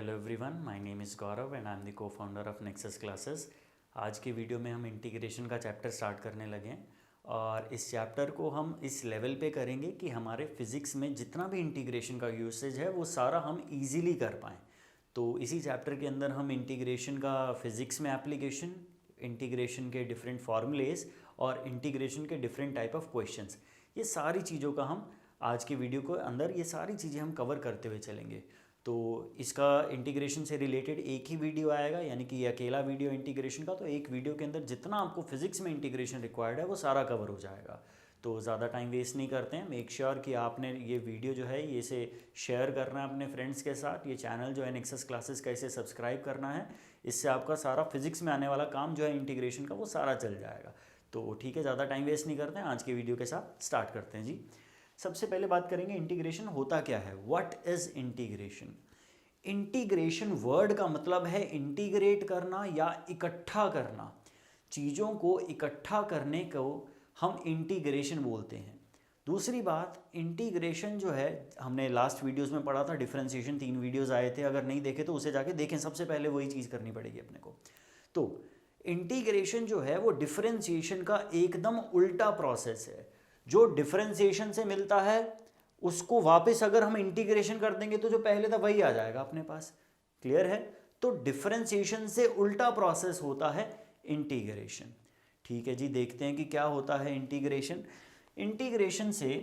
Hello everyone, my name is Gaurav and I am the co-founder of Nexus Classes. आज के video में हम integration का चैप्टर स्टार्ट करने लगे हैं और इस चैप्टर को हम इस लेवल पे करेंगे कि हमारे फिज़िक्स में जितना भी इंटीग्रेशन का यूसेज है वो सारा हम इजीली कर पाएँ। तो इसी चैप्टर के अंदर हम इंटीग्रेशन का फिज़िक्स में एप्लीकेशन, इंटीग्रेशन के डिफरेंट फार्मूलेज और इंटीग्रेशन के डिफरेंट टाइप ऑफ क्वेश्चंस, ये सारी चीज़ों का हम आज के वीडियो को अंदर ये सारी चीज़ें हम कवर करते हुए चलेंगे। तो इसका इंटीग्रेशन से रिलेटेड एक ही वीडियो आएगा, यानी कि ये अकेला वीडियो इंटीग्रेशन का। तो एक वीडियो के अंदर जितना आपको फिजिक्स में इंटीग्रेशन रिक्वायर्ड है वो सारा कवर हो जाएगा। तो ज़्यादा टाइम वेस्ट नहीं करते हैं। मेक श्योर कि आपने ये वीडियो जो है ये से शेयर करना है अपने फ्रेंड्स के साथ। ये चैनल जो है नेक्सस क्लासेस का, इसे सब्सक्राइब करना है। इससे आपका सारा फिजिक्स में आने वाला काम जो है इंटीग्रेशन का वो सारा चल जाएगा। तो ठीक है, ज़्यादा टाइम वेस्ट नहीं करते हैं, आज के वीडियो के साथ स्टार्ट करते हैं जी। सबसे पहले बात करेंगे इंटीग्रेशन होता क्या है। What is integration? Integration word का मतलब है इंटीग्रेट करना या इकट्ठा करना। चीज़ों को इकट्ठा करने को हम इंटीग्रेशन बोलते हैं। दूसरी बात, इंटीग्रेशन जो है हमने लास्ट वीडियोस में पढ़ा था, डिफरेंशिएशन 3 वीडियोस आए थे, अगर नहीं देखे तो उसे जाके देखें। सबसे पहले वही चीज़ करनी पड़ेगी अपने को। तो इंटीग्रेशन जो है वो डिफरेंशिएशन का एकदम उल्टा प्रोसेस है। जो डिफरेंशिएशन से मिलता है उसको वापस अगर हम इंटीग्रेशन कर देंगे तो जो पहले था वही आ जाएगा अपने पास। क्लियर है? तो डिफरेंशिएशन से उल्टा प्रोसेस होता है इंटीग्रेशन। ठीक है जी, देखते हैं कि क्या होता है इंटीग्रेशन। इंटीग्रेशन से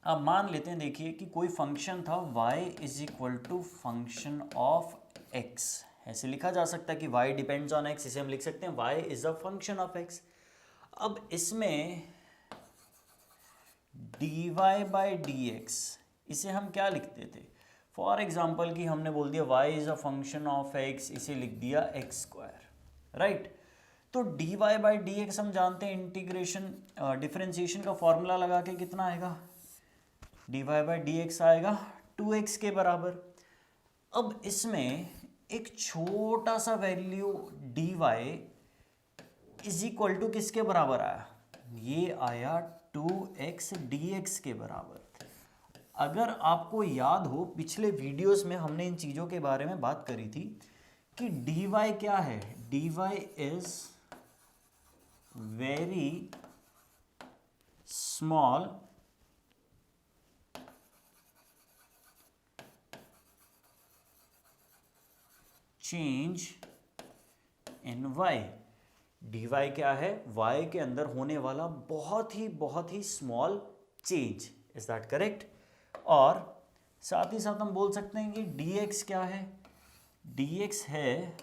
अब मान लेते हैं, देखिए कि कोई फंक्शन था y is equal to function of x। ऐसे लिखा जा सकता है कि y डिपेंड्स ऑन x। इसे हम लिख सकते हैं y is a function of x। अब इसमें dy बाई dx, इसे हम क्या लिखते थे? फॉर एग्जाम्पल कि हमने बोल दिया y is a function of x, इसे लिख दिया x स्क्वायर, राइट। तो dy बाई dx हम जानते हैं इंटीग्रेशन डिफरेंशिएशन का फॉर्मूला लगा के कितना आएगा? dy बाई dx आएगा 2x के बराबर। अब इसमें एक छोटा सा value dy is equal to किसके बराबर आया? ये आया 2x dx के बराबर। अगर आपको याद हो, पिछले वीडियोस में हमने इन चीज़ों के बारे में बात करी थी कि dy क्या है? dy is very small change in y। dy क्या है? y के अंदर होने वाला बहुत ही small change. Is that correct? और साथ ही साथ हम बोल सकते हैं कि dx क्या है? dx है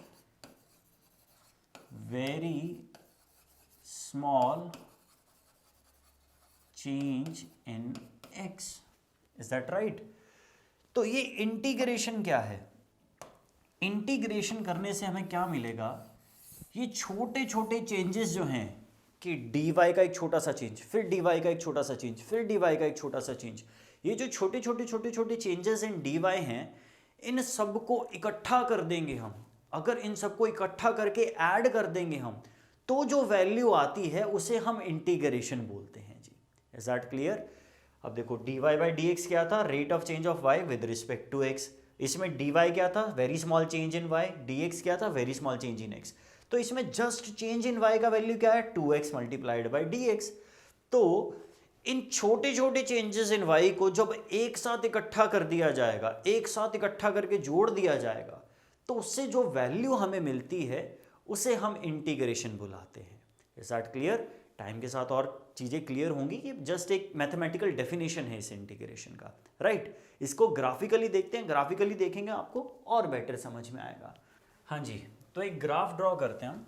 very small change in x। Is that right? तो ये इंटीग्रेशन क्या है? इंटीग्रेशन करने से हमें क्या मिलेगा? ये छोटे छोटे चेंजेस जो हैं कि dy का एक छोटा सा चेंज, फिर dy का एक छोटा सा चेंज, फिर dy का एक छोटा सा चेंज, ये जो छोटे छोटे चेंजेस इन dy हैं, इन सब को इकट्ठा कर देंगे हम। अगर इन सबको इकट्ठा करके ऐड कर देंगे हम, तो जो वैल्यू आती है उसे हम इंटीग्रेशन बोलते हैं जी। Is that clear? अब देखो dy बाई dx क्या था? Rate of change of y with respect to x। इसमें dy क्या था? Very small change in y। dx क्या था? Very small change in x। तो इसमें जस्ट चेंज इन y का वैल्यू क्या है? 2x multiplied by dx। तो इन छोटे छोटे चेंजेस इन y को जब एक साथ इकट्ठा कर दिया जाएगा, एक साथ इकट्ठा करके जोड़ दिया जाएगा, तो उससे जो वैल्यू हमें मिलती है उसे हम इंटीग्रेशन बुलाते हैं। Is that clear? टाइम के साथ और चीज़ें क्लियर होंगी। ये जस्ट एक मैथमेटिकल डेफिनेशन है इस इंटीग्रेशन का, राइट। इसको ग्राफिकली देखते हैं, ग्राफिकली देखेंगे आपको और बेटर समझ में आएगा। हाँ जी, तो एक ग्राफ ड्रॉ करते हैं हम।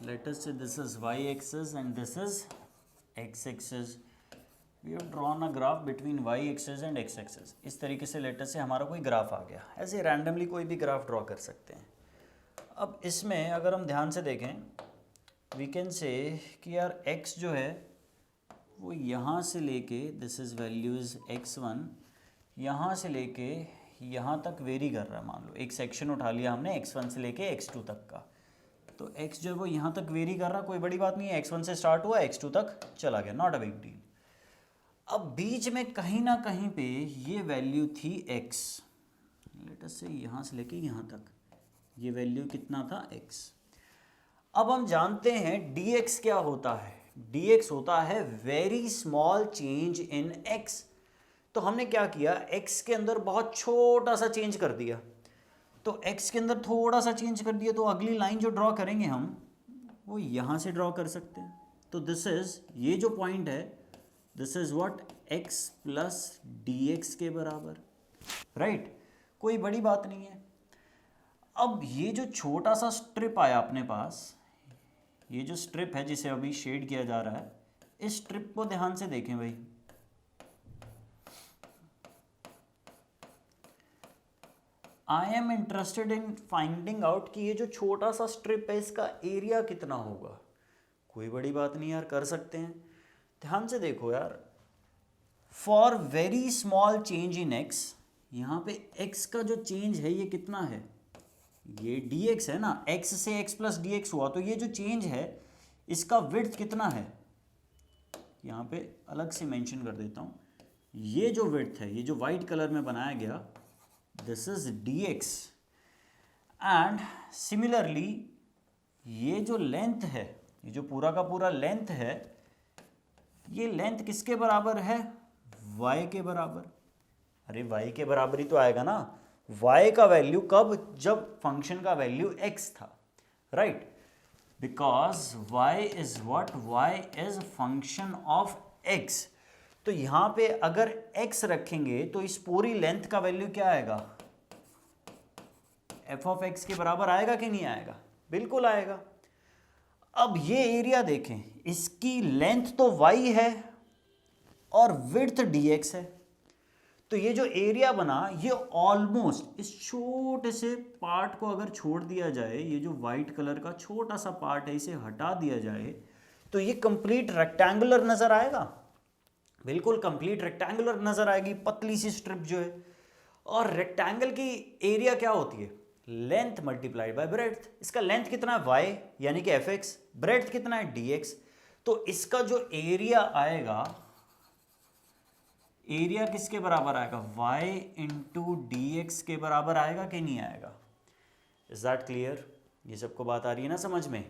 Let us say this is y axis and this is x axis. We have drawn a graph between y axis and x axis. इस तरीके से लेट अस से हमारा कोई ग्राफ आ गया। ऐसे रैंडमली कोई भी ग्राफ ड्रॉ कर सकते हैं। अब इसमें अगर हम ध्यान से देखें, वी कैन से कि यार x जो है वो यहाँ से लेके, दिस इज वैल्यूज x1, यहाँ से लेके यहाँ तक वेरी कर रहा है। मान लो एक सेक्शन उठा लिया हमने x1 से लेके x2 तक का, तो x जो है वो यहाँ तक वेरी कर रहा, कोई बड़ी बात नहीं है। x1 से स्टार्ट हुआ, x2 तक चला गया, नॉट अ बिग डील। अब बीच में कहीं ना कहीं पे ये वैल्यू थी x, लेट अस से यहाँ से लेके यहाँ तक ये वैल्यू कितना था x। अब हम जानते हैं dx क्या होता है, dx होता है very small change in x। तो हमने क्या किया, x के अंदर बहुत छोटा सा चेंज कर दिया, तो x के अंदर थोड़ा सा चेंज कर दिया, तो अगली लाइन जो ड्रॉ करेंगे हम वो यहाँ से ड्रॉ कर सकते हैं। तो दिस इज, ये जो पॉइंट है this is what, x plus dx के बराबर, राइट। कोई बड़ी बात नहीं है। अब ये जो छोटा सा स्ट्रिप आया अपने पास, ये जो स्ट्रिप है जिसे अभी शेड किया जा रहा है, इस स्ट्रिप को ध्यान से देखें भाई। I am interested in finding out कि ये जो छोटा सा स्ट्रिप है इसका एरिया कितना होगा। कोई बड़ी बात नहीं यार, कर सकते हैं। ध्यान से देखो यार, for very small change in x, यहाँ पे x का जो चेंज है ये कितना है, ये dx है ना, x से x प्लस dx हुआ, तो ये जो चेंज है इसका विड्थ कितना है, यहाँ पे अलग से मेंशन कर देता हूँ। ये जो विड्थ है, ये जो वाइट कलर में बनाया गया, this is dx। And similarly ये जो लेंथ है, ये जो पूरा का पूरा लेंथ है, ये लेंथ किसके बराबर है, y के बराबर। अरे y के बराबर ही तो आएगा ना, y का वैल्यू कब, जब फंक्शन का वैल्यू x था, right. Because y is what, y is function of x। तो यहाँ पे अगर x रखेंगे तो इस पूरी लेंथ का वैल्यू क्या आएगा, f ऑफ x के बराबर आएगा कि नहीं आएगा, बिल्कुल आएगा। अब ये एरिया देखें, इसकी लेंथ तो y है और विड्थ dx है, तो ये जो एरिया बना ये ऑलमोस्ट, इस छोटे से पार्ट को अगर छोड़ दिया जाए, ये जो वाइट कलर का छोटा सा पार्ट है इसे हटा दिया जाए, तो ये कंप्लीट रेक्टेंगुलर नजर आएगा, बिल्कुल कंप्लीट रेक्टेंगुलर नजर आएगी पतली सी स्ट्रिप जो है। और रेक्टेंगल की एरिया क्या होती है, लेंथ मल्टीप्लाइड बाय ब्रेड्थ। इसका लेंथ कितना है y यानी कि fx, ब्रेड्थ कितना है dx। तो इसका जो एरिया आएगा, एरिया किसके बराबर आएगा, y इंटू dx के बराबर आएगा कि नहीं आएगा। इज दैट क्लियर, ये सबको बात आ रही है ना समझ में।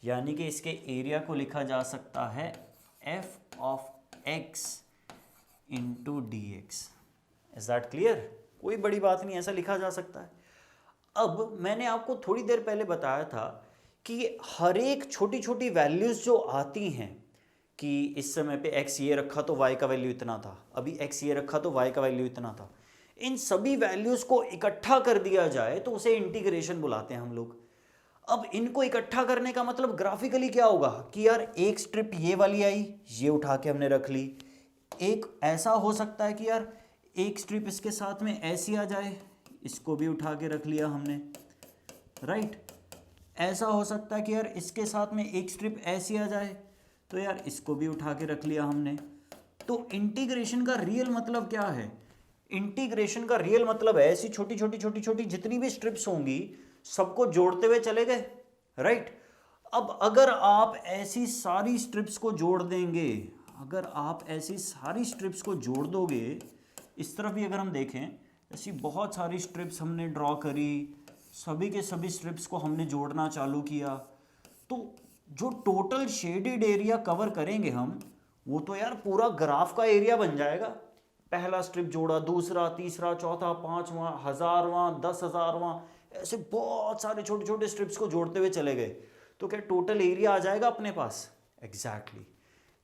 यानी कि इसके एरिया को लिखा जा सकता है f of x into dx। Is that clear, कोई बड़ी बात नहीं, ऐसा लिखा जा सकता है। अब मैंने आपको थोड़ी देर पहले बताया था कि हर एक छोटी छोटी वैल्यूज जो आती हैं, कि इस समय पे x ये रखा तो y का वैल्यू इतना था, अभी x ये रखा तो y का वैल्यू इतना था, इन सभी वैल्यूज को इकट्ठा कर दिया जाए तो उसे इंटीग्रेशन बुलाते हैं हम लोग। अब इनको इकट्ठा करने का मतलब ग्राफिकली क्या होगा कि यार एक स्ट्रिप ये वाली आई, ये उठा के हमने रख ली। एक ऐसा हो सकता है कि यार एक स्ट्रिप इसके साथ में ऐसी आ जाए, इसको भी उठा के रख लिया हमने, राइट। ऐसा हो सकता है कि यार इसके साथ में एक स्ट्रिप ऐसी आ जाए, तो यार इसको भी उठा के रख लिया हमने। तो इंटीग्रेशन का रियल मतलब क्या है, इंटीग्रेशन का रियल मतलब है ऐसी छोटी छोटी छोटी छोटी जितनी भी स्ट्रिप्स होंगी सबको जोड़ते हुए चले गए, राइट। अब अगर आप ऐसी सारी स्ट्रिप्स को जोड़ देंगे, अगर आप ऐसी सारी स्ट्रिप्स को जोड़ दोगे, इस तरफ भी अगर हम देखें, ऐसी बहुत सारी स्ट्रिप्स हमने ड्रॉ करी, सभी के सभी स्ट्रिप्स को हमने जोड़ना चालू किया, तो जो टोटल शेडेड एरिया कवर करेंगे हम, वो तो यार पूरा ग्राफ का एरिया बन जाएगा। पहला स्ट्रिप जोड़ा, दूसरा, तीसरा, चौथा, पांचवा, हजारवां, 10,000वां, ऐसे बहुत सारे छोटे छोटे स्ट्रिप्स को जोड़ते हुए चले गए, तो क्या टोटल एरिया आ जाएगा अपने पास। एग्जैक्टली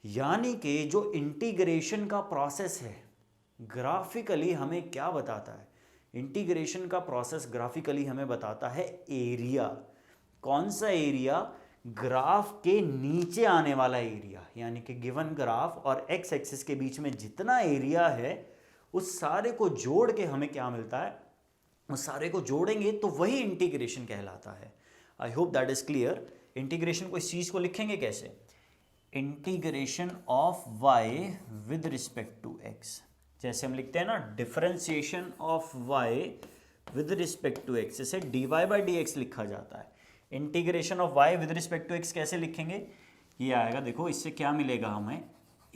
यानी कि जो इंटीग्रेशन का प्रोसेस है ग्राफिकली हमें क्या बताता है, इंटीग्रेशन का प्रोसेस ग्राफिकली हमें बताता है एरिया। कौन सा एरिया, ग्राफ के नीचे आने वाला एरिया, यानी कि गिवन ग्राफ और एक्स एक्सिस के बीच में जितना एरिया है उस सारे को जोड़ के हमें क्या मिलता है, उस सारे को जोड़ेंगे तो वही इंटीग्रेशन कहलाता है। I hope that is clear. Integration को, इस चीज को लिखेंगे कैसे, integration of y with respect to x, जैसे हम लिखते हैं ना differentiation of y with respect to x, इसे dy बाई dx लिखा जाता है। Integration of y with respect to x कैसे लिखेंगे, ये आएगा, देखो इससे क्या मिलेगा हमें,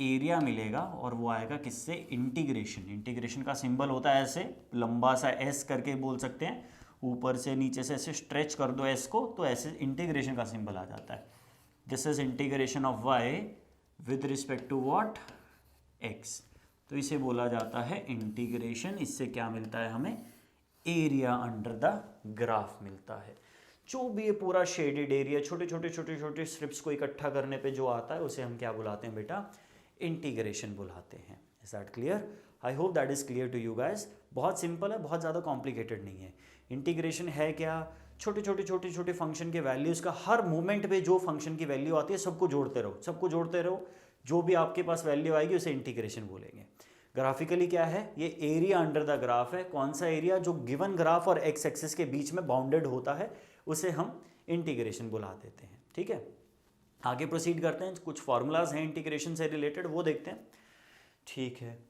एरिया मिलेगा और वो आएगा किससे, इंटीग्रेशन। इंटीग्रेशन का सिंबल होता है ऐसे लंबा सा एस करके बोल सकते हैं, ऊपर से नीचे से ऐसे स्ट्रेच कर दो एस को तो ऐसे इंटीग्रेशन का सिंबल आ जाता है। This is integration of y with respect to what, x. तो इसे बोला जाता है इंटीग्रेशन। इससे क्या मिलता है हमें, एरिया अंडर द ग्राफ मिलता है। जो भी ये पूरा शेडेड एरिया छोटे छोटे स्ट्रिप्स को इकट्ठा करने पे जो आता है उसे हम क्या बुलाते हैं बेटा, इंटीग्रेशन बुलाते हैं। Is that clear? I hope that is clear to you guys. बहुत सिंपल है, बहुत ज़्यादा कॉम्प्लिकेटेड नहीं है। इंटीग्रेशन है क्या, छोटे छोटे फंक्शन के वैल्यूज़ का हर मोमेंट पे जो फंक्शन की वैल्यू आती है सबको जोड़ते रहो, जो भी आपके पास वैल्यू आएगी उसे इंटीग्रेशन बोलेंगे। ग्राफिकली क्या है, ये एरिया अंडर द ग्राफ है। कौन सा एरिया, जो गिवन ग्राफ और एक्स एक्सिस के बीच में बाउंडेड होता है उसे हम इंटीग्रेशन बुला देते हैं। ठीक है, आगे प्रोसीड करते हैं। कुछ फार्मूलाज हैं इंटीग्रेशन से रिलेटेड, वो देखते हैं। ठीक है,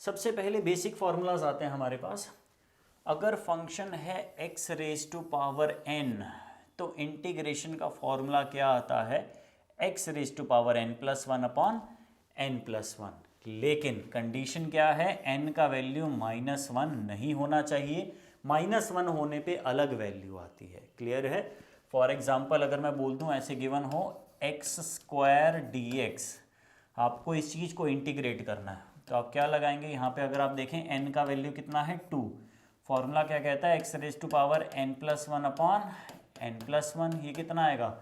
सबसे पहले बेसिक फार्मूलाज आते हैं हमारे पास। अगर फंक्शन है x raise to power n तो इंटीग्रेशन का फॉर्मूला क्या आता है, x raise to power n+1 upon n+1। लेकिन कंडीशन क्या है, n का वैल्यू -1 नहीं होना चाहिए। -1 होने पे अलग वैल्यू आती है। क्लियर है? फॉर एग्जाम्पल अगर मैं बोल दूं ऐसे गिवन हो x² dx, आपको इस चीज़ को इंटीग्रेट करना है तो आप क्या लगाएंगे यहाँ पे, अगर आप देखें n का वैल्यू कितना है 2, फॉर्मूला क्या कहता है, x raise to power n+1 upon n+1। ये कितना आएगा,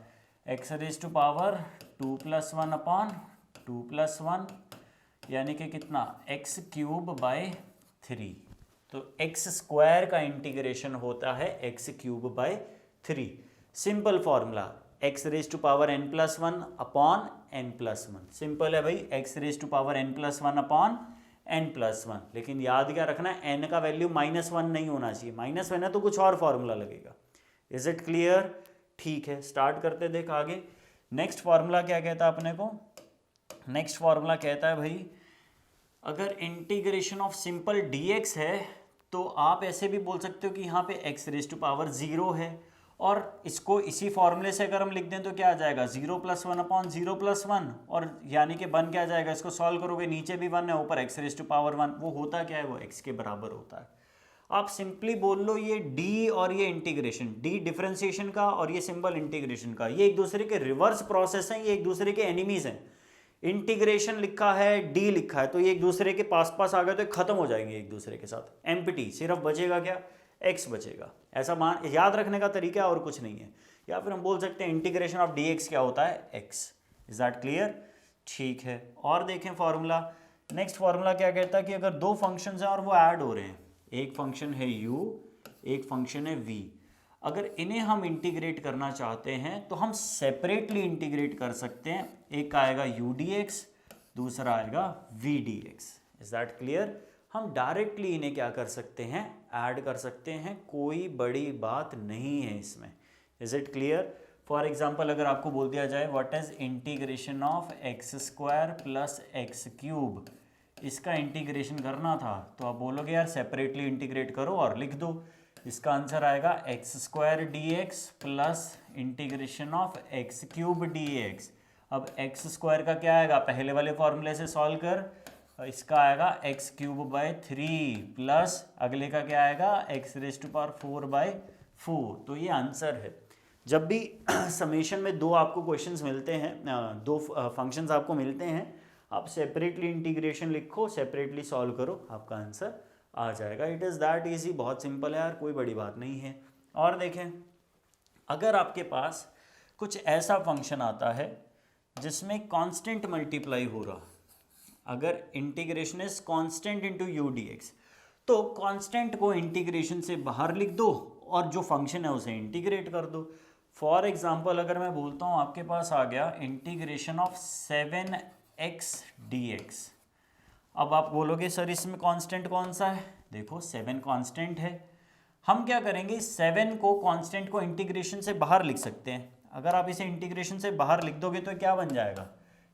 x raise to power 2+1 upon 2+1, यानी कि कितना, x³ 3। तो x² का इंटीग्रेशन होता है x³ 3। Simple formula, x raise to power n+1 upon n+1। Simple है भाई, x raise to power n+1 upon n+1। लेकिन याद क्या रखना है, n का वैल्यू -1 नहीं होना चाहिए। -1 है तो कुछ और फॉर्मूला लगेगा। Is it clear? ठीक है, स्टार्ट करते देख आगे। नेक्स्ट फॉर्मूला क्या कहता है अपने को, नेक्स्ट फॉर्मूला कहता है भाई, अगर इंटीग्रेशन ऑफ सिंपल dx है तो आप ऐसे भी बोल सकते हो कि यहाँ पे x रेज टू पावर 0 है, और इसको इसी फॉर्मूले से अगर हम लिख दें तो क्या आ जाएगा, 0+1 अपॉन 0+1, और यानी कि बन क्या जाएगा, इसको सॉल्व करोगे नीचे भी 1 है ऊपर x रेज टू पावर 1। वो होता क्या है, वो x के बराबर होता है। आप सिंपली बोल लो ये d और ये इंटीग्रेशन, d डिफरेंशिएशन का और ये सिंपल इंटीग्रेशन का, ये एक दूसरे के रिवर्स प्रोसेस हैं, ये एक दूसरे के एनिमीज हैं। इंटीग्रेशन लिखा है, d लिखा है, तो ये एक दूसरे के पास आ गए तो खत्म हो जाएंगे एक दूसरे के साथ। एम्प्टी, सिर्फ बचेगा क्या, x बचेगा। ऐसा मान याद रखने का तरीका और कुछ नहीं है। या फिर हम बोल सकते हैं इंटीग्रेशन ऑफ dx क्या होता है, x। Is that clear? ठीक है, और देखें फॉर्मूला। नेक्स्ट फॉर्मूला क्या कहता है कि अगर दो फंक्शंस हैं और वो ऐड हो रहे हैं, एक फंक्शन है u, एक फंक्शन है v, अगर इन्हें हम इंटीग्रेट करना चाहते हैं तो हम सेपरेटली इंटीग्रेट कर सकते हैं। एक आएगा u dx, दूसरा आएगा v dx। Is that clear? हम डायरेक्टली इन्हें क्या कर सकते हैं, ऐड कर सकते हैं, कोई बड़ी बात नहीं है इसमें। Is it clear? For example अगर आपको बोल दिया जाए what is integration of x² plus x³, इसका इंटीग्रेशन करना था तो आप बोलोगे यार सेपरेटली इंटीग्रेट करो और लिख दो। इसका आंसर आएगा x² dx plus integration of x³ dx। अब x² का क्या आएगा, पहले वाले फॉर्मूले से सॉल्व कर, इसका आएगा x³ प्लस अगले का क्या आएगा, x रेज टू पावर 4/4। तो ये आंसर है। जब भी समेशन में दो आपको क्वेश्चंस मिलते हैं, दो फंक्शंस आपको मिलते हैं, आप सेपरेटली इंटीग्रेशन लिखो, सेपरेटली सॉल्व करो, आपका आंसर आ जाएगा। इट इज़ दैट ईजी, बहुत सिंपल है यार, कोई बड़ी बात नहीं है। और देखें, अगर आपके पास कुछ ऐसा फंक्शन आता है जिसमें कांस्टेंट मल्टीप्लाई हो रहा, अगर integration is constant into u dx, तो कांस्टेंट को इंटीग्रेशन से बाहर लिख दो और जो फंक्शन है उसे इंटीग्रेट कर दो। फॉर एग्जांपल अगर मैं बोलता हूँ आपके पास आ गया इंटीग्रेशन ऑफ 7x dx। अब आप बोलोगे सर इसमें कांस्टेंट कौन सा है, देखो 7 कांस्टेंट है। हम क्या करेंगे, 7 को कांस्टेंट को इंटीग्रेशन से बाहर लिख सकते हैं। अगर आप इसे इंटीग्रेशन से बाहर लिख दोगे तो क्या बन जाएगा,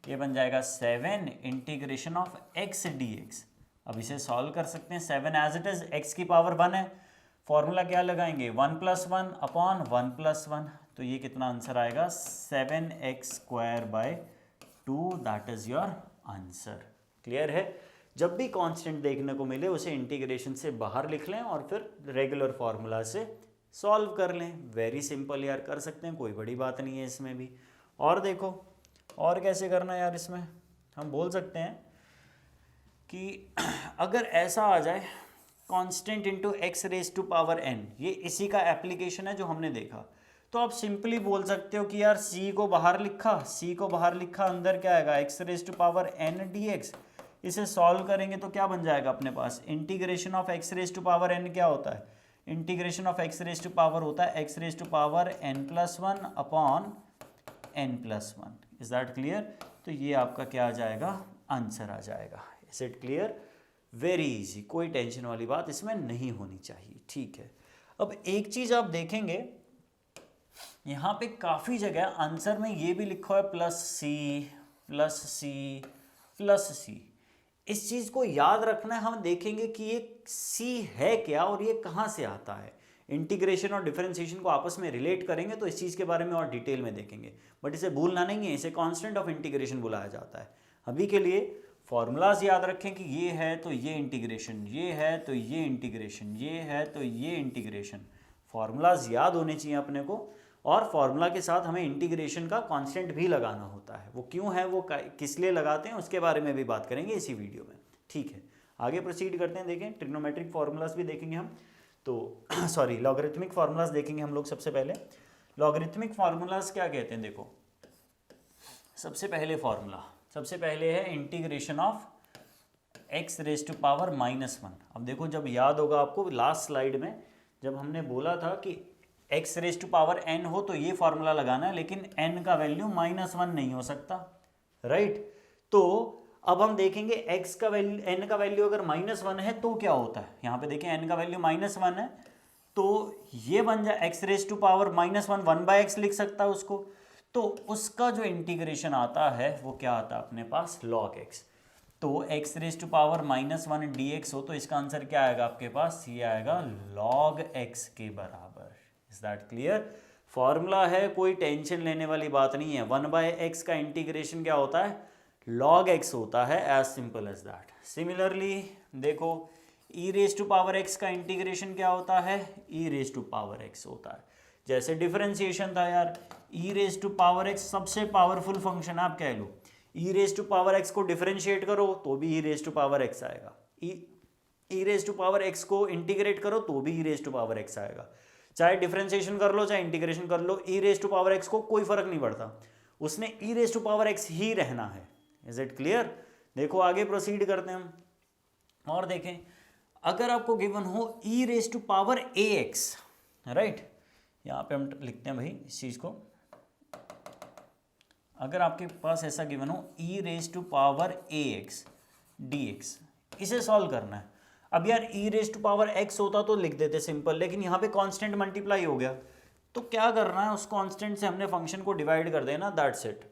ये बन जाएगा 7 इंटीग्रेशन ऑफ x dx। अब इसे सॉल्व कर सकते हैं, 7 एज इट इज x की पावर 1 है, फॉर्मूला क्या लगाएंगे 1+1 अपॉन 1+1। तो ये कितना आंसर आएगा 7x² 2, that is your answer. Clear है? जब भी कांस्टेंट देखने को मिले उसे इंटीग्रेशन से बाहर लिख लें और फिर रेगुलर फार्मूला से सॉल्व कर लें। वेरी सिंपल यार, कर सकते हैं, कोई बड़ी बात नहीं है इसमें भी। और देखो और कैसे करना है यार, इसमें हम बोल सकते हैं कि अगर ऐसा आ जाए constant into x raise to power n, ये इसी का एप्लीकेशन है जो हमने देखा, तो आप सिंपली बोल सकते हो कि यार c को बाहर लिखा, अंदर क्या आएगा x raise to power N D X. इसे सॉल्व करेंगे तो क्या बन जाएगा अपने पास, integration of x raise to power N क्या होता है, integration of x raise to power होता है X raise to power N plus one upon N plus one. Is that clear? तो ये आपका क्या आ जाएगा, आंसर आ जाएगा। Is it clear? Very easy, कोई टेंशन वाली बात इसमें नहीं होनी चाहिए। ठीक है, अब एक चीज आप देखेंगे यहाँ पे काफी जगह आंसर में ये भी लिखा है plus C plus C plus C. इस चीज को याद रखना है। हम देखेंगे कि ये सी है क्या और ये कहाँ से आता है। इंटीग्रेशन और डिफरेंशिएशन को आपस में रिलेट करेंगे तो इस चीज के बारे में और डिटेल में देखेंगे, बट इसे भूलना नहीं है, इसे कांस्टेंट ऑफ इंटीग्रेशन बुलाया जाता है। अभी के लिए फॉर्मूलाज याद रखें कि ये है तो ये इंटीग्रेशन, ये है तो ये इंटीग्रेशन, ये है तो ये इंटीग्रेशन। फॉर्मूलाज याद होने चाहिए अपने को, और फॉर्मूला के साथ हमें इंटीग्रेशन का कांस्टेंट भी लगाना होता है। वो क्यों है, वो किस लिए लगाते हैं, उसके बारे में भी बात करेंगे इसी वीडियो में। ठीक है, आगे प्रोसीड करते हैं। देखें ट्रिग्नोमेट्रिक फार्मूलाज भी देखेंगे हम, तो सॉरी लॉगरिथमिक फार्मूलाज देखेंगे हम लोग। सबसे पहले लॉगरिथमिक फार्मूलाज क्या कहते हैं, देखो सबसे पहले है integration of x raise to power minus one. अब देखो जब याद होगा आपको लास्ट स्लाइड में जब हमने बोला था कि x raise to power n हो तो ये फॉर्मूला लगाना है, लेकिन एन का वैल्यू माइनस वन नहीं हो सकता, राइट? तो अब हम देखेंगे एक्स का वैल्यू, एन का वैल्यू अगर माइनस वन है तो क्या होता है। यहाँ पे देखें एन का वैल्यू माइनस वन है तो ये बन जाए x raise to power minus one, one by x लिख सकता है उसको। तो उसका जो इंटीग्रेशन आता है वो क्या आता है अपने पास, लॉग एक्स। तो x raise to power minus one d x हो तो इसका आंसर क्या आएगा आपके पास, ये आएगा लॉग एक्स के बराबर। Is that clear? फॉर्मूला है, कोई टेंशन लेने वाली बात नहीं है। वन बाय एक्स का इंटीग्रेशन क्या होता है, लॉग एक्स होता है, as simple as that. Similarly देखो e raise to power x का इंटीग्रेशन क्या होता है, e raise to power x होता है। जैसे डिफरेंशिएशन था यार, ई रेज टू पावर एक्स सबसे पावरफुल फंक्शन आप कह लो, e raise to power x को डिफरेंशिएट करो तो भी e raise to power x आएगा, E raise to power x को इंटीग्रेट करो तो भी e raise to power x आएगा। चाहे डिफरेंशिएशन कर लो चाहे इंटीग्रेशन कर लो, e raise to power x को कोई फर्क नहीं पड़ता, उसने e raise to power x ही रहना है। Is it clear? देखो आगे प्रोसीड करते हैं हम और देखें, अगर आपको गिवन हो E raise to power A X, right, यहाँ पे हम लिखते हैं भाई इस चीज को, अगर आपके पास ऐसा गिवन हो E raise to power A X D X, इसे सॉल्व करना है। अब यार ई रेज टू पावर एक्स होता तो लिख देते सिंपल, लेकिन यहाँ पे कांस्टेंट मल्टीप्लाई हो गया तो क्या करना है, उस कांस्टेंट से हमने फंक्शन को डिवाइड कर देना, दैट्स इट।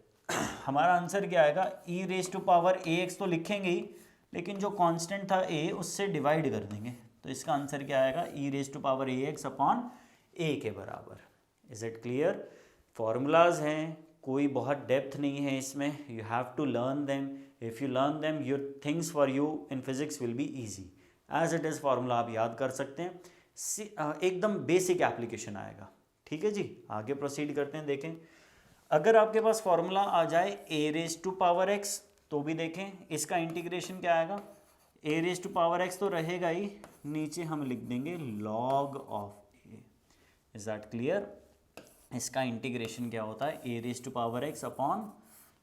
हमारा आंसर क्या आएगा, E raise to power A X तो लिखेंगे ही, लेकिन जो कांस्टेंट था ए उससे डिवाइड कर देंगे, तो इसका आंसर क्या आएगा, E raise to power A X upon A के बराबर। Is it clear? फॉर्मूलाज हैं, कोई बहुत डेप्थ नहीं है इसमें, you have to learn them. If you learn them your things for you in physics will be easy. As it is formula आप याद कर सकते हैं, एकदम बेसिक एप्लीकेशन आएगा। ठीक है जी, आगे प्रोसीड करते हैं। देखें अगर आपके पास फार्मूला आ जाए A raise to power X तो भी देखें इसका इंटीग्रेशन क्या आएगा, A raise to power X तो रहेगा ही, नीचे हम लिख देंगे log of A. Is that clear? इसका इंटीग्रेशन क्या होता है, A raise to power X upon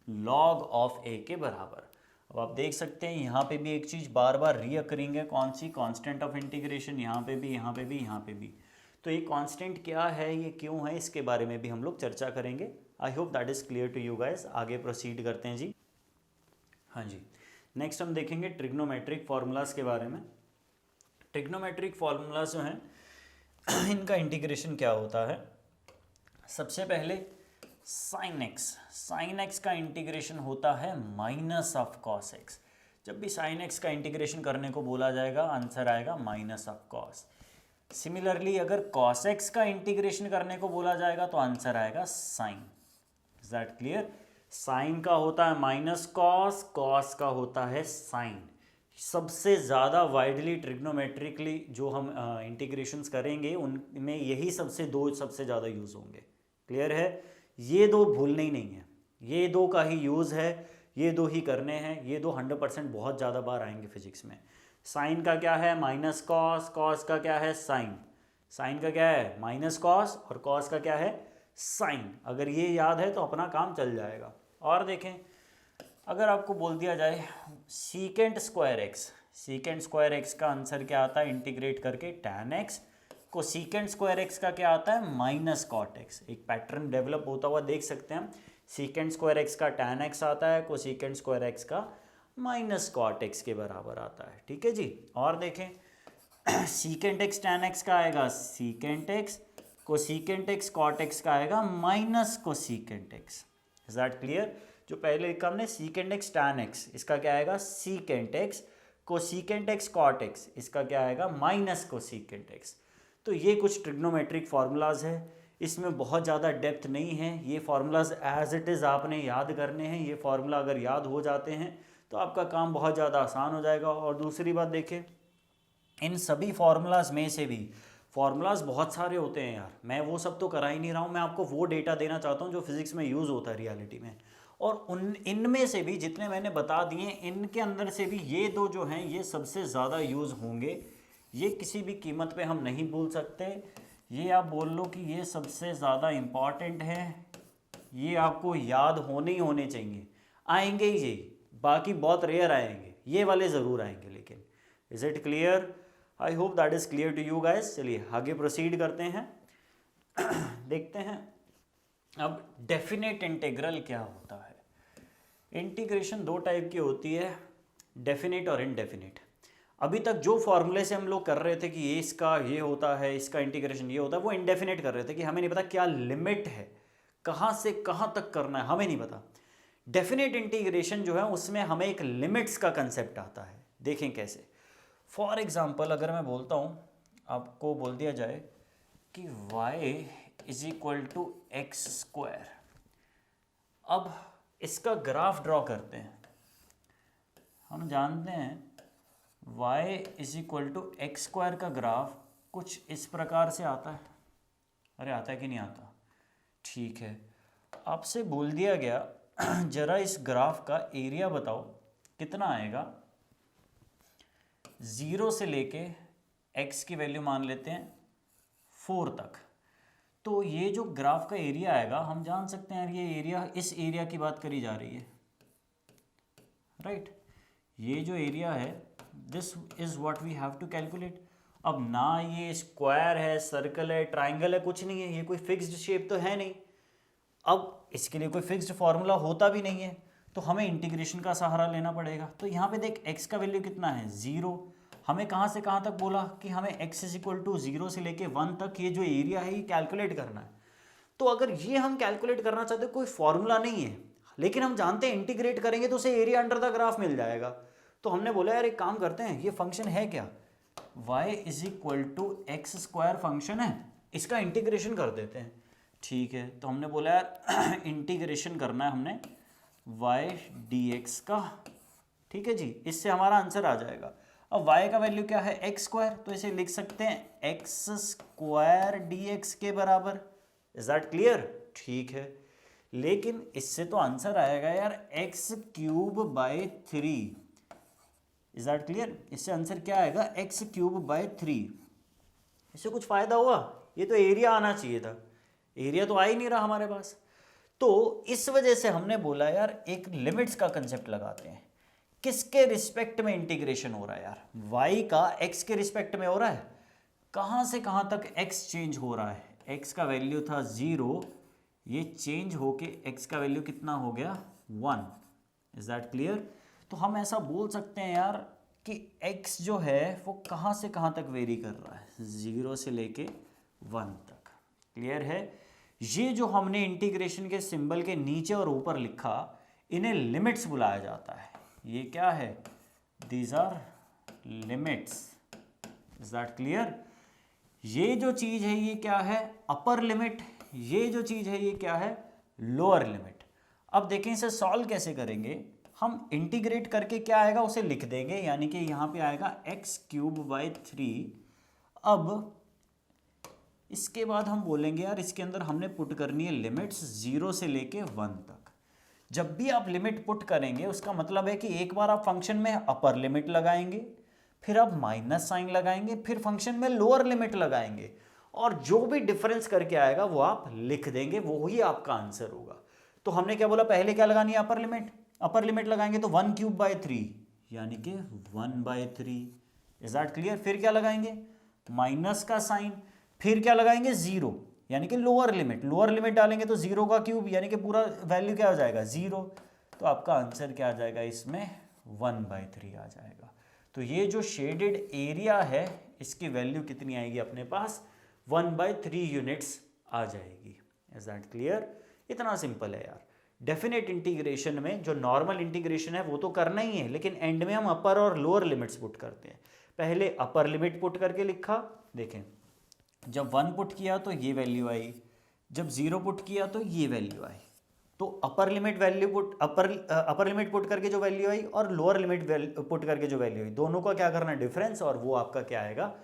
log of A के बराबर। अब आप देख सकते हैं यहाँ पे भी एक चीज़ बार बार रीअकरिंग है, कौन सी, कांस्टेंट ऑफ इंटीग्रेशन, यहाँ पे भी, यहाँ पे भी, यहाँ पे भी। तो ये कांस्टेंट क्या है, ये क्यों है, इसके बारे में भी हम लोग चर्चा करेंगे। I hope that is clear to you guys. आगे प्रोसीड करते हैं जी। हाँ जी, नेक्स्ट हम देखेंगे ट्रिग्नोमेट्रिक फार्मूलाज के बारे में। ट्रिग्नोमेट्रिक फार्मूलाज जो हैं इनका इंटीग्रेशन क्या होता है, सबसे पहले साइन एक्स का इंटीग्रेशन होता है माइनस ऑफ कॉस एक्स। जब भी साइन एक्स का इंटीग्रेशन करने को बोला जाएगा आंसर आएगा माइनस ऑफ कॉस। सिमिलरली अगर कॉस एक्स का इंटीग्रेशन करने को बोला जाएगा तो आंसर आएगा sine. Is that clear? Sine का होता है माइनस कॉस, कॉस का होता है साइन। सबसे ज़्यादा वाइडली ट्रिग्नोमेट्रिकली जो हम इंटीग्रेशंस करेंगे उनमें यही सबसे ज़्यादा यूज़ होंगे। क्लियर है? ये दो भूलने ही नहीं है, ये दो का ही यूज़ है, ये दो ही करने हैं, ये दो 100% बहुत ज़्यादा बार आएंगे फिजिक्स में। साइन का क्या है? माइनस कॉस, कॉस का क्या है? साइन, साइन का क्या है? माइनस कॉस, और कॉस का क्या है? साइन। अगर ये याद है तो अपना काम चल जाएगा। और देखें, अगर आपको बोल दिया जाए secant square x, secant square x का आंसर क्या आता है? इंटीग्रेट करके tan x, cosecant square x का क्या आता है? Minus cot x. एक पैटर्न डेवलप होता हुआ देख सकते हैं हम। सीकेंट स्क्वायर एक्स का टैन एक्स आता है, को सीकेंट स्क्वायर एक्स का माइनस कॉट एक्स के बराबर आता है। ठीक है जी। और देखें, सीकेंट एक्स टैन एक्स का आएगा सीकेंट एक्स, को सीकेंट एक्स कॉट एक्स का आएगा माइनस को secant x. Is that clear? जो पहले लिखा हमने सीकेंट एक्स टैन एक्स, इसका क्या आएगा? सीकेंट एक्स, को सीकेंट एक्स कॉट एक्स, इसका क्या आएगा? माइनस को सीकेंट एक्स। तो ये कुछ ट्रिग्नोमेट्रिक फार्मूलाज है, इसमें बहुत ज़्यादा डेप्थ नहीं है। ये फार्मूलाज एज इट इज़ आपने याद करने हैं। ये फार्मूला अगर याद हो जाते हैं तो आपका काम बहुत ज़्यादा आसान हो जाएगा। और दूसरी बात देखें, इन सभी फार्मूलाज में से भी फार्मूलाज बहुत सारे होते हैं यार, मैं वो सब तो करा ही नहीं रहा हूँ। मैं आपको वो डेटा देना चाहता हूँ जो फिजिक्स में यूज़ होता है रियलिटी में। और इनमें से भी जितने मैंने बता दिए, इनके अंदर से भी ये दो जो हैं ये सबसे ज़्यादा यूज़ होंगे। ये किसी भी कीमत पे हम नहीं भूल सकते। ये आप बोल लो कि ये सबसे ज़्यादा इम्पॉर्टेंट है, ये आपको याद होने ही होने चाहिए। आएंगे ही ये, बाकी बहुत रेयर आएंगे, ये वाले ज़रूर आएंगे। लेकिन is it clear? I hope that is clear to you guys. चलिए आगे प्रोसीड करते हैं। देखते हैं अब डेफिनेट इंटीग्रल क्या होता है। इंटीग्रेशन दो टाइप की होती है, डेफिनेट और इनडेफिनेट। अभी तक जो फॉर्मूले से हम लोग कर रहे थे कि ये इसका ये होता है, इसका इंटीग्रेशन ये होता है, वो इनडेफिनेट कर रहे थे कि हमें नहीं पता क्या लिमिट है, कहाँ से कहाँ तक करना है, हमें नहीं पता। डेफिनेट इंटीग्रेशन जो है उसमें हमें एक लिमिट्स का कंसेप्ट आता है। देखें कैसे। फॉर एग्जाम्पल अगर मैं बोलता हूँ, आपको बोल दिया जाए कि y is equal to x square. अब इसका ग्राफ ड्रॉ करते हैं। हम जानते हैं y is equal to x square का ग्राफ कुछ इस प्रकार से आता है। अरे आता है कि नहीं आता? ठीक है, आपसे बोल दिया गया जरा इस ग्राफ का एरिया बताओ कितना आएगा। 0 से लेके x की वैल्यू मान लेते हैं 4 तक। तो ये जो ग्राफ का एरिया आएगा, हम जान सकते हैं ये एरिया, इस एरिया की बात करी जा रही है, राइट? ये जो एरिया है, this is what we have to calculate. अब ना ये स्क्वायर है, सर्कल है, ट्राइंगल है, कुछ नहीं है, ये कोई फिक्स्ड शेप तो है नहीं। अब इसके लिए कोई फिक्स्ड फार्मूला होता भी नहीं है, तो हमें इंटीग्रेशन का सहारा लेना पड़ेगा। तो यहाँ पे देख x का वैल्यू कितना है? 0। हमें कहाँ से कहाँ तक बोला कि हमें x इज इक्वल टू 0 से लेके 1 तक ये जो एरिया है ये कैलकुलेट करना है। तो अगर ये हम कैलकुलेट करना चाहते हैं, कोई फॉर्मूला नहीं है, लेकिन हम जानते हैं इंटीग्रेट करेंगे तो उसे एरिया अंडर द ग्राफ मिल जाएगा। तो हमने बोला यार एक काम करते हैं, ये फंक्शन है क्या? y is equal to x square function है, इसका इंटीग्रेशन कर देते हैं। ठीक है, तो हमने बोला यार इंटीग्रेशन करना है हमने y dx का। ठीक है जी, इससे हमारा आंसर आ जाएगा। अब y का वैल्यू क्या है? एक्स स्क्वायर, तो इसे लिख सकते हैं एक्स स्क्वायर dx के बराबर। Is that clear? ठीक है, लेकिन इससे तो आंसर आएगा यार x cube by 3। Is that clear? इससे आंसर क्या आएगा? X cube by 3। इससे कुछ फायदा हुआ? ये तो एरिया आना चाहिए था, एरिया तो आ ही नहीं रहा हमारे पास। तो इस वजह से हमने बोला यार एक लिमिट्स का कंसेप्ट लगाते हैं। किसके रिस्पेक्ट में इंटीग्रेशन हो रहा है यार? y का x के रिस्पेक्ट में हो रहा है। कहाँ से कहाँ तक x चेंज हो रहा है? x का वैल्यू था 0, ये चेंज होके x का वैल्यू कितना हो गया? 1। Is that clear? तो हम ऐसा बोल सकते हैं यार कि x जो है वो कहाँ से कहाँ तक वेरी कर रहा है? 0 से लेके 1 तक। क्लियर है? ये जो हमने इंटीग्रेशन के सिंबल के नीचे और ऊपर लिखा, इन्हें लिमिट्स बुलाया जाता है। ये क्या है? These are limits. Is that clear? ये जो चीज है ये क्या है? Upper limit. ये जो चीज है ये क्या है? Lower limit. अब देखें इसे सॉल्व कैसे करेंगे। हम इंटीग्रेट करके क्या आएगा उसे लिख देंगे, यानी कि यहाँ पे आएगा x³/3। अब इसके बाद हम बोलेंगे यार इसके अंदर हमने पुट करनी है लिमिट्स 0 से लेके 1 तक। जब भी आप लिमिट पुट करेंगे उसका मतलब है कि एक बार आप फंक्शन में अपर लिमिट लगाएंगे, फिर आप माइनस साइन लगाएंगे, फिर फंक्शन में लोअर लिमिट लगाएंगे, और जो भी डिफरेंस करके आएगा वो आप लिख देंगे, वो ही आपका आंसर होगा। तो हमने क्या बोला, पहले क्या लगानी है, अपर लिमिट लगाएंगे तो 1³/3 यानी कि 1/3। Is that clear. फिर क्या लगाएंगे, माइनस का साइन, फिर क्या लगाएंगे 0 यानी कि लोअर लिमिट डालेंगे तो 0 का क्यूब यानी कि पूरा वैल्यू क्या हो जाएगा 0। तो आपका आंसर क्या आ जाएगा, इसमें 1/3 आ जाएगा। तो ये जो शेडेड एरिया है इसकी वैल्यू कितनी आएगी अपने पास, 1/3 यूनिट्स आ जाएगी। Is that clear. इतना सिंपल है यार। डेफिनेट इंटीग्रेशन में जो नॉर्मल इंटीग्रेशन है वो तो करना ही है, लेकिन एंड में हम अपर और लोअर लिमिट्स पुट करते हैं। पहले अपर लिमिट पुट करके लिखा, देखें जब 1 पुट किया तो ये वैल्यू आई, जब 0 पुट किया तो ये वैल्यू आई। तो अपर लिमिट पुट करके जो वैल्यू आई और लोअर लिमिट पुट करके जो वैल्यू आई, दोनों का क्या करना है डिफरेंस, और वो आपका क्या आएगा,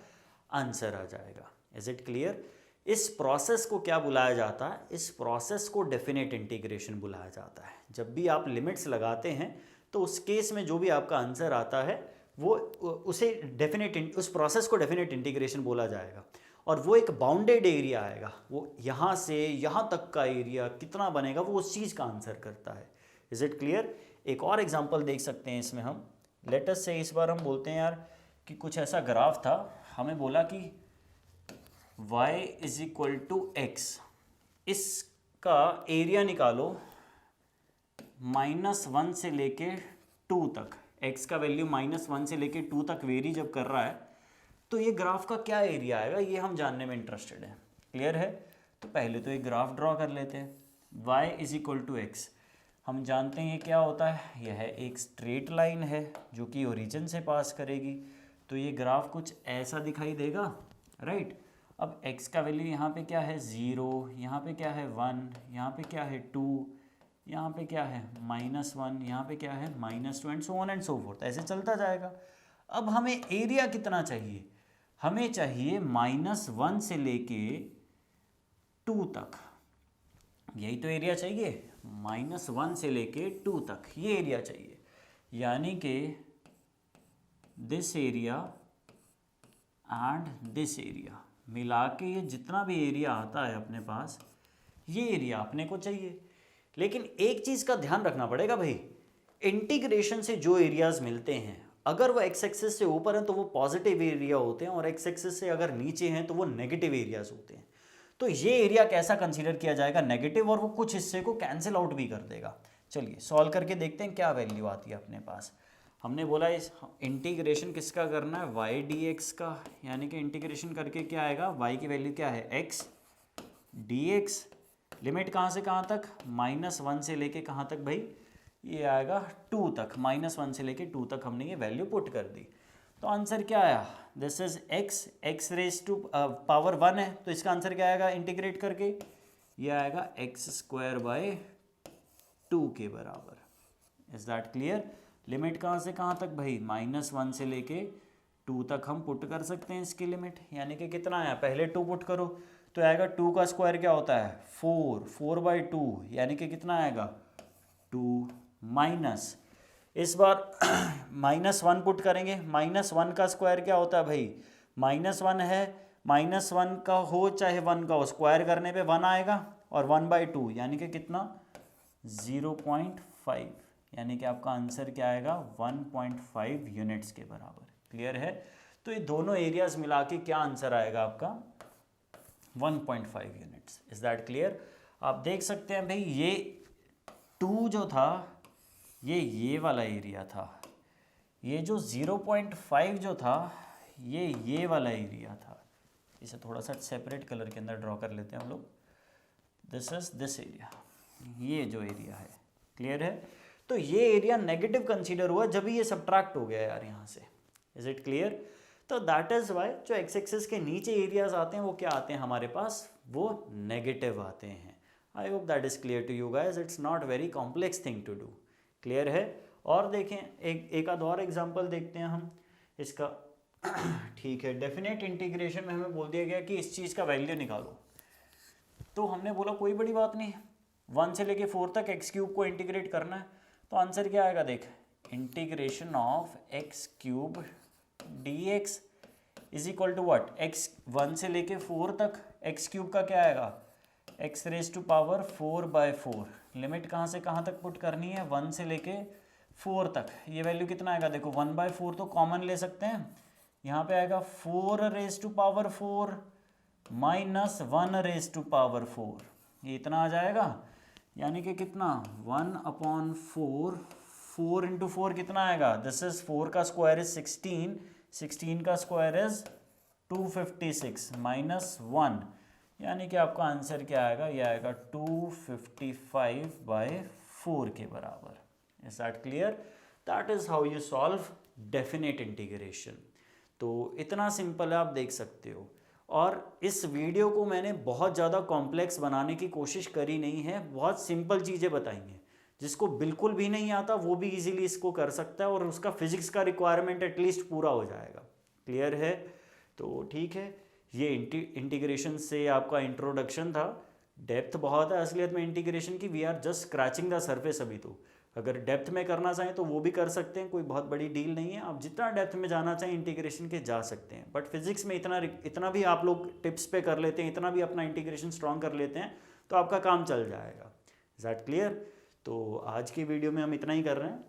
आंसर आ जाएगा। Is it clear. इस प्रोसेस को क्या बुलाया जाता है, इस प्रोसेस को डेफिनेट इंटीग्रेशन बुलाया जाता है। जब भी आप लिमिट्स लगाते हैं तो उस केस में जो भी आपका आंसर आता है वो उस प्रोसेस को डेफिनेट इंटीग्रेशन बोला जाएगा। और वो एक बाउंडेड एरिया आएगा, वो यहाँ से यहाँ तक का एरिया कितना बनेगा वो उस चीज़ का आंसर करता है। Is it clear. एक और एग्जांपल देख सकते हैं इसमें हम। लेट अस से इस बार हम बोलते हैं यार कि कुछ ऐसा ग्राफ था, हमें बोला कि y = x, इसका एरिया निकालो -1 से लेके 2 तक। x का वैल्यू -1 से लेके 2 तक वेरी जब कर रहा है तो ये ग्राफ का क्या एरिया आएगा ये हम जानने में इंटरेस्टेड है। क्लियर है। तो पहले तो एक ग्राफ ड्रॉ कर लेते हैं। y = x, हम जानते हैं ये क्या होता है, यह एक स्ट्रेट लाइन है जो कि ओरिजिन से पास करेगी। तो ये ग्राफ कुछ ऐसा दिखाई देगा, राइट। अब x का वैल्यू यहाँ पे क्या है 0, यहाँ पे क्या है 1, यहाँ पे क्या है 2, यहाँ पे क्या है -1, यहाँ पे क्या है -2 and so on and so fourth, ऐसे चलता जाएगा। अब हमें एरिया कितना चाहिए, हमें चाहिए -1 से लेके 2 तक, यही तो एरिया चाहिए, -1 से लेके 2 तक ये एरिया चाहिए। यानी कि this area and this area मिला के ये जितना भी एरिया आता है अपने पास, ये एरिया अपने को चाहिए। लेकिन एक चीज़ का ध्यान रखना पड़ेगा भाई, इंटीग्रेशन से जो एरियाज मिलते हैं अगर वो एक्स एक्सिस से ऊपर हैं तो वो पॉजिटिव एरिया होते हैं, और एक्स एक्सिस से अगर नीचे हैं तो वो नेगेटिव एरियाज होते हैं। तो ये एरिया कैसा कंसीडर किया जाएगा, नेगेटिव, और वो कुछ हिस्से को कैंसिल आउट भी कर देगा। चलिए सॉल्व करके देखते हैं क्या वैल्यू आती है अपने पास। हमने बोला इस इंटीग्रेशन किसका करना है, y dx का, यानी कि इंटीग्रेशन करके क्या आएगा, y की वैल्यू क्या है x dx, लिमिट कहाँ से कहाँ तक, -1 से लेके कहाँ तक भाई, ये आएगा 2 तक, -1 से लेके 2 तक हमने ये वैल्यू पुट कर दी। तो आंसर क्या आया, दिस इज x ⁻1 है, तो इसका आंसर क्या आएगा इंटीग्रेट करके, ये आएगा x²/2 के बराबर। Is that clear. लिमिट कहाँ से कहाँ तक भाई, -1 से लेके 2 तक हम पुट कर सकते हैं इसकी लिमिट, यानी कि कितना आया, पहले 2 पुट करो तो आएगा 2 का स्क्वायर क्या होता है 4/2, यानी कि कितना आएगा 2 माइनस, इस बार -1 पुट करेंगे, -1 का स्क्वायर क्या होता है भाई, -1 है, -1 का हो चाहे 1 का हो, स्क्वायर करने पे 1 आएगा, और 1/2 यानी कि कितना 0.5, यानी कि आपका आंसर क्या आएगा 1.5 यूनिट्स के बराबर। क्लियर है। तो ये दोनों एरियाज मिला के क्या आंसर आएगा आपका 1.5 यूनिट्स। Is that clear. आप देख सकते हैं भाई ये 2 जो था ये वाला एरिया था, ये जो 0.5 जो था ये वाला एरिया था। इसे थोड़ा सा सेपरेट कलर के अंदर ड्रॉ कर लेते हैं हम लोग। दिस इज दिस एरिया, ये जो एरिया है। क्लियर है। तो ये एरिया नेगेटिव कंसीडर हुआ जब ये सब्ट्रैक्ट हो गया यार यहाँ से। Is it clear. तो दैट इज वाई जो एक्स एक्सिस के नीचे एरियाज आते हैं वो क्या आते हैं हमारे पास, वो नेगेटिव आते हैं। I hope that is clear to you guys. It's not very complex thing to do. Clear है. और देखें एक आध और एग्जाम्पल देखते हैं हम इसका. ठीक है. डेफिनेट इंटीग्रेशन में हमें बोल दिया गया कि इस चीज़ का वैल्यू निकालो. तो हमने बोला कोई बड़ी बात नहीं, 1 से लेके 4 तक एक्स क्यूब को इंटीग्रेट करना है. तो आंसर क्या आएगा देख, integration of x cube d x is equal to what, x 1 से लेके 4 तक एक्स क्यूब का क्या आएगा, x raise to power 4/4. Limit कहाँ से कहाँ तक पुट करनी है, 1 से लेके 4 तक. ये वैल्यू कितना आएगा देखो, 1/4 तो कॉमन ले सकते हैं. यहाँ पे आएगा 4 raise to power 4 minus 1 raise to power 4. ये इतना आ जाएगा, यानी कि कितना 1/4. 4 इंटू 4 कितना आएगा, दिस इज 4 का स्क्वायर इज 16, 16 का स्क्वायर इज 256 माइनस 1, यानी कि आपका आंसर क्या आएगा, ये आएगा 255/4 के बराबर. Is that clear. That is how you solve definite integration. तो इतना सिंपल है, आप देख सकते हो. और इस वीडियो को मैंने बहुत ज़्यादा कॉम्प्लेक्स बनाने की कोशिश करी नहीं है. बहुत सिंपल चीज़ें बताई हैं. जिसको बिल्कुल भी नहीं आता वो भी इजीली इसको कर सकता है और उसका फिजिक्स का रिक्वायरमेंट एटलीस्ट पूरा हो जाएगा. क्लियर है. तो ठीक है, ये इंटीग्रेशन से आपका इंट्रोडक्शन था. डेप्थ बहुत है असलियत में इंटीग्रेशन की. We are just scratching the surface अभी. तो अगर डेप्थ में करना चाहें तो वो भी कर सकते हैं, कोई बहुत बड़ी डील नहीं है. आप जितना डेप्थ में जाना चाहें इंटीग्रेशन के जा सकते हैं. बट फिजिक्स में इतना भी आप लोग टिप्स पे कर लेते हैं, इतना भी अपना इंटीग्रेशन स्ट्रॉन्ग कर लेते हैं तो आपका काम चल जाएगा. Is that clear. तो आज की वीडियो में हम इतना ही कर रहे हैं.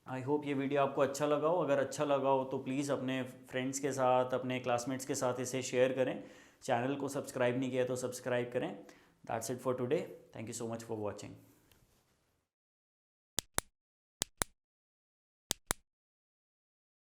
आई होप ये वीडियो आपको अच्छा लगा हो. अगर अच्छा लगा हो तो प्लीज़ अपने फ्रेंड्स के साथ, अपने क्लासमेट्स के साथ इसे शेयर करें. चैनल को सब्सक्राइब नहीं किया तो सब्सक्राइब करें. That's it for today. Thank you so much for watching.